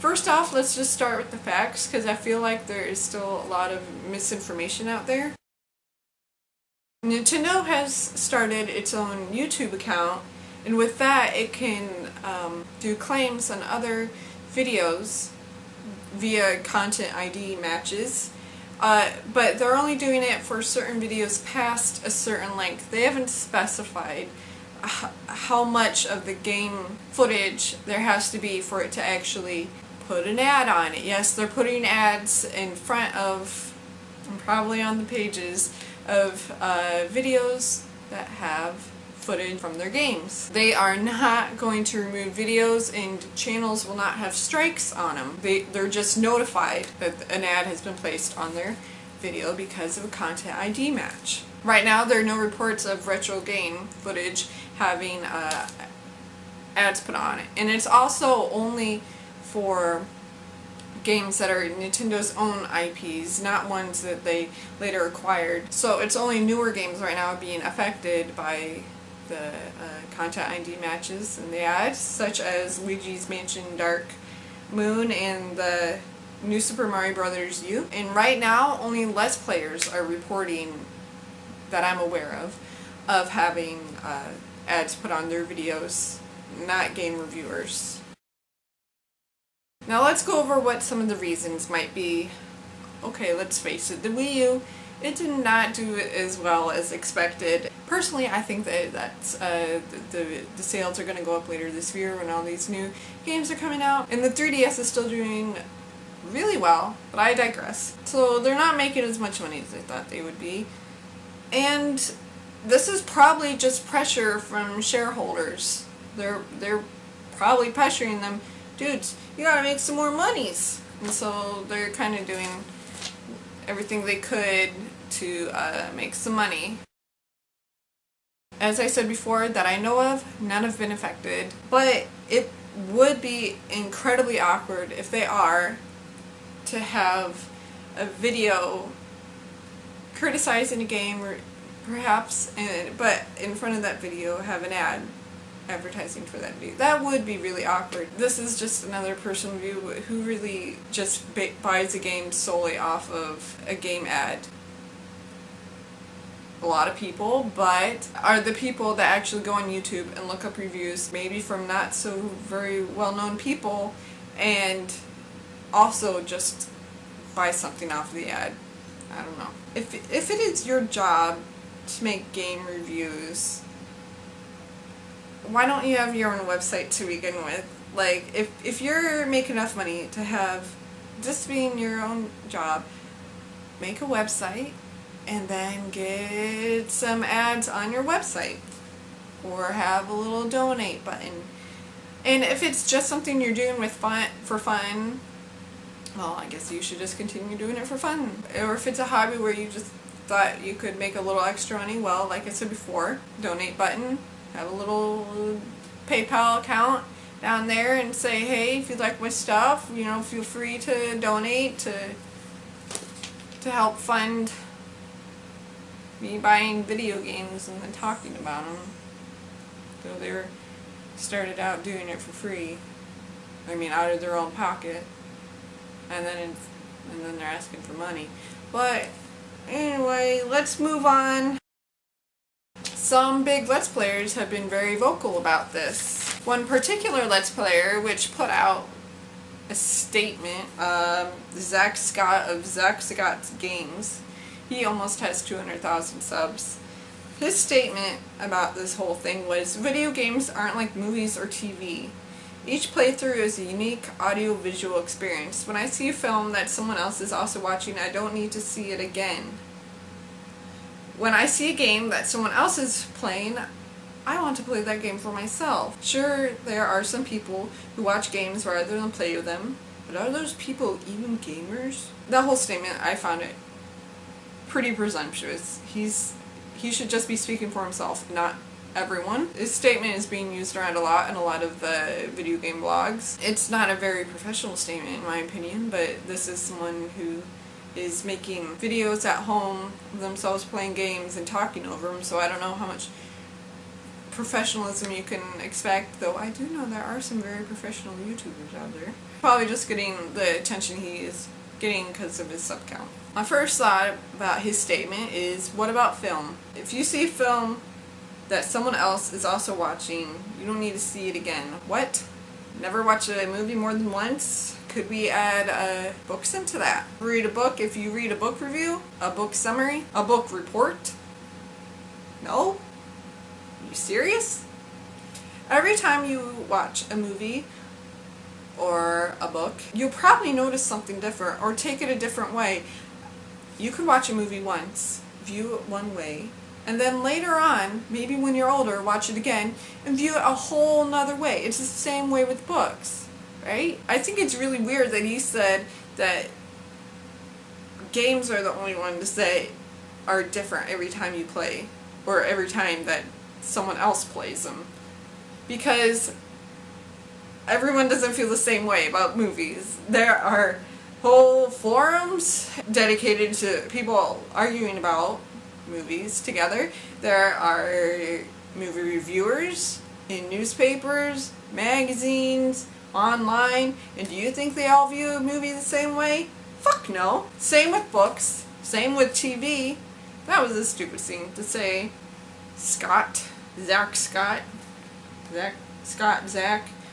First off, let's just start with the facts, because I feel like there is still a lot of misinformation out there. Nintendo has started its own YouTube account, and with that it can do claims on other videos via content ID matches, but they're only doing it for certain videos past a certain length. They haven't specified how much of the game footage there has to be for it to actually put an ad on it. Yes, they're putting ads in front of, and probably on the pages of videos that have footage from their games. They are not going to remove videos, and channels will not have strikes on them. They're just notified that an ad has been placed on their video because of a content ID match. Right now there are no reports of retro game footage having ads put on it, and it's also only for games that are Nintendo's own IPs, not ones that they later acquired. So it's only newer games right now being affected by the content ID matches and the ads, such as Luigi's Mansion Dark Moon and the new Super Mario Bros. U. And right now only Let's Players are reporting, that I'm aware of having ads put on their videos, not game reviewers. Now let's go over what some of the reasons might be. Okay, let's face it, the Wii U, it did not do as well as expected. Personally, I think that the sales are going to go up later this year when all these new games are coming out. And the 3DS is still doing really well, but I digress. So they're not making as much money as I thought they would be. And this is probably just pressure from shareholders. They're probably pressuring them, dudes, you gotta make some more monies. And so they're kind of doing everything they could to make some money. As I said before, that I know of, none have been affected. But it would be incredibly awkward if they are to have a video criticizing a game, or perhaps, but in front of that video have an ad advertising for that video. That would be really awkward. This is just another personal view who really just buys a game solely off of a game ad. A lot of people, but are the people that actually go on YouTube and look up reviews, maybe from not so very well-known people, and also just buy something off of the ad. I don't know. If it is your job to make game reviews, why don't you have your own website to begin with? Like, if you're making enough money to have this being your own job, make a website and then get some ads on your website, or have a little donate button. And if it's just something you're doing for fun, well, I guess you should just continue doing it for fun. Or if it's a hobby where you just thought you could make a little extra money, well, like I said before, donate button, have a little PayPal account down there and say, hey, if you like my stuff, you know, feel free to donate to help fund me buying video games and then talking about them. So they started out doing it for free. I mean, out of their own pocket. And then they're asking for money. But anyway, let's move on. Some big Let's Players have been very vocal about this. One particular Let's Player, which put out a statement, Zach Scott of Zach Scott's Games, he almost has 200,000 subs. His statement about this whole thing was, video games aren't like movies or TV. Each playthrough is a unique audio-visual experience. When I see a film that someone else is also watching, I don't need to see it again. When I see a game that someone else is playing, I want to play that game for myself. Sure, there are some people who watch games rather than play with them, but are those people even gamers? That whole statement, I found it pretty presumptuous. He should just be speaking for himself, not everyone. This statement is being used around a lot in a lot of the video game blogs. It's not a very professional statement in my opinion, but this is someone who is making videos at home of themselves playing games and talking over them, so I don't know how much professionalism you can expect, though I do know there are some very professional YouTubers out there. Probably just getting the attention he is getting because of his sub count. My first thought about his statement is, what about film? If you see film that someone else is also watching, you don't need to see it again. What? Never watch a movie more than once? Could we add books into that? Read a book if you read a book review, a book summary, a book report? No? Are you serious? Every time you watch a movie or a book, you'll probably notice something different or take it a different way. You could watch a movie once, view it one way, and then later on, maybe when you're older, watch it again and view it a whole nother way. It's the same way with books, right? I think it's really weird that he said that games are the only ones that are different every time you play, or every time that someone else plays them. Because everyone doesn't feel the same way about movies. There are whole forums dedicated to people arguing about movies together. There are movie reviewers in newspapers, magazines, online, and do you think they all view a movie the same way? Fuck no. Same with books, same with TV. That was a stupid thing to say. Zach Scott.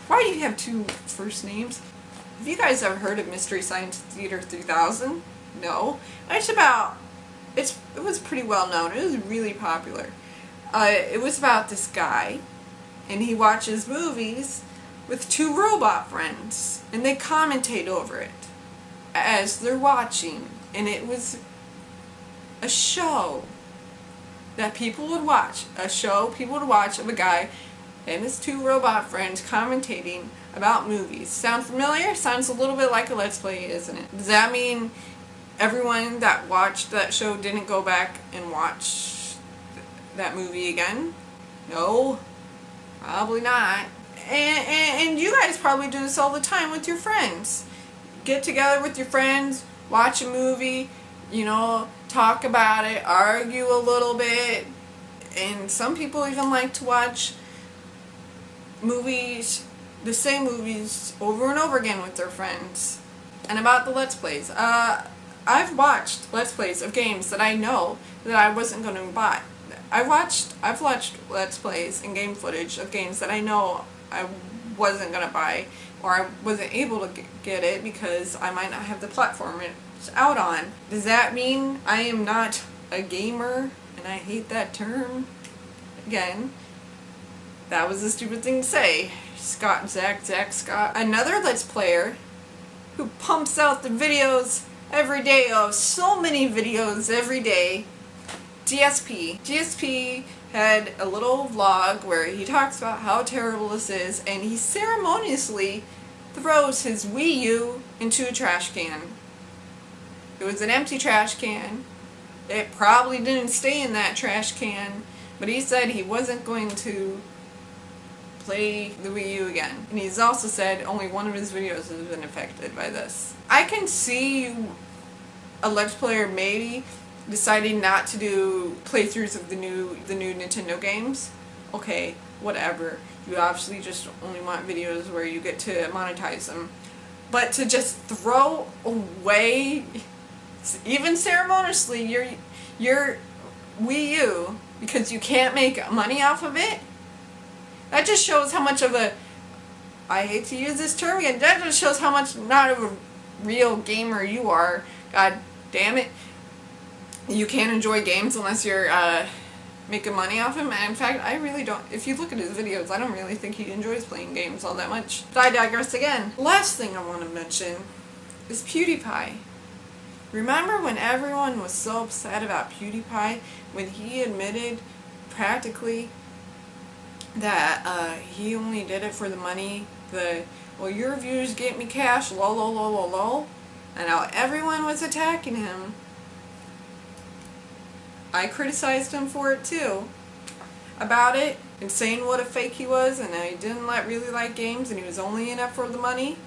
Why do you have two first names? Have you guys ever heard of Mystery Science Theater 3000? No. It was pretty well known. It was really popular. It was about this guy, and he watches movies with two robot friends, and they commentate over it as they're watching. And it was a show that people would watch. A show people would watch of a guy and his two robot friends commentating about movies. Sound familiar? Sounds a little bit like a Let's Play, isn't it? Does that mean everyone that watched that show didn't go back and watch that movie again? No, probably not. And you guys probably do this all the time with your friends. Get together with your friends, watch a movie, talk about it, argue a little bit, and some people even like to watch movies, the same movies, over and over again with their friends. And about the Let's Plays, I've watched Let's Plays of games that I know that I wasn't going to buy. I've watched Let's Plays and game footage of games that I know I wasn't going to buy, or I wasn't able to get it because I might not have the platform it's out on. Does that mean I am not a gamer? And I hate that term. Again, that was a stupid thing to say. Zach Scott. Another Let's Player who pumps out the videos every day of so many videos every day. GSP. GSP had a little vlog where he talks about how terrible this is, and he ceremoniously throws his Wii U into a trash can. It was an empty trash can. It probably didn't stay in that trash can, but he said he wasn't going to play the Wii U again. And he's also said only one of his videos has been affected by this. I can see a Let's Player maybe deciding not to do playthroughs of the new Nintendo games. Okay, whatever. You obviously just only want videos where you get to monetize them. But to just throw away, even ceremoniously, your Wii U because you can't make money off of it, that just shows how much of a, I hate to use this term again, that just shows how much not of a real gamer you are. God damn it. You can't enjoy games unless you're making money off him. And in fact, I really don't. If you look at his videos, I don't really think he enjoys playing games all that much. But I digress again. Last thing I want to mention is PewDiePie. Remember when everyone was so upset about PewDiePie when he admitted practically that he only did it for the money? Well, your views get me cash, lol, lol, lol, lol, lol. And now everyone was attacking him. I criticized him for it too, about it, and saying what a fake he was, and I didn't really like games, and he was only in it for the money.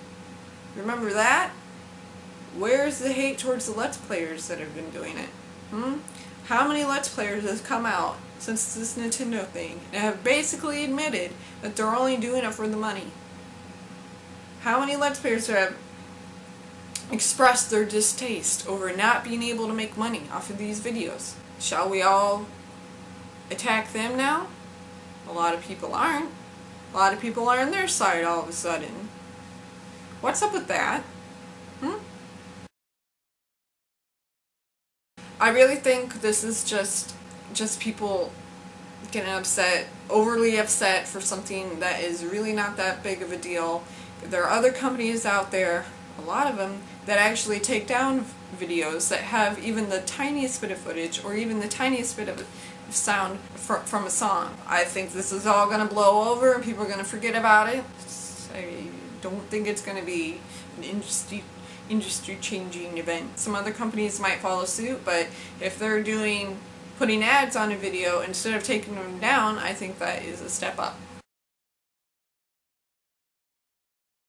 Remember that? Where's the hate towards the Let's Players that have been doing it? How many Let's Players has come out since this Nintendo thing and have basically admitted that they're only doing it for the money. How many Let's Players have expressed their distaste over not being able to make money off of these videos? Shall we all attack them now? A lot of people aren't. A lot of people are on their side all of a sudden. What's up with that? I really think this is just people getting upset, overly upset for something that is really not that big of a deal. There are other companies out there, a lot of them, that actually take down videos that have even the tiniest bit of footage or even the tiniest bit of sound from a song. I think this is all going to blow over and people are going to forget about it. I don't think it's going to be an industry-changing event. Some other companies might follow suit, but if they're putting ads on a video instead of taking them down, I think that is a step up.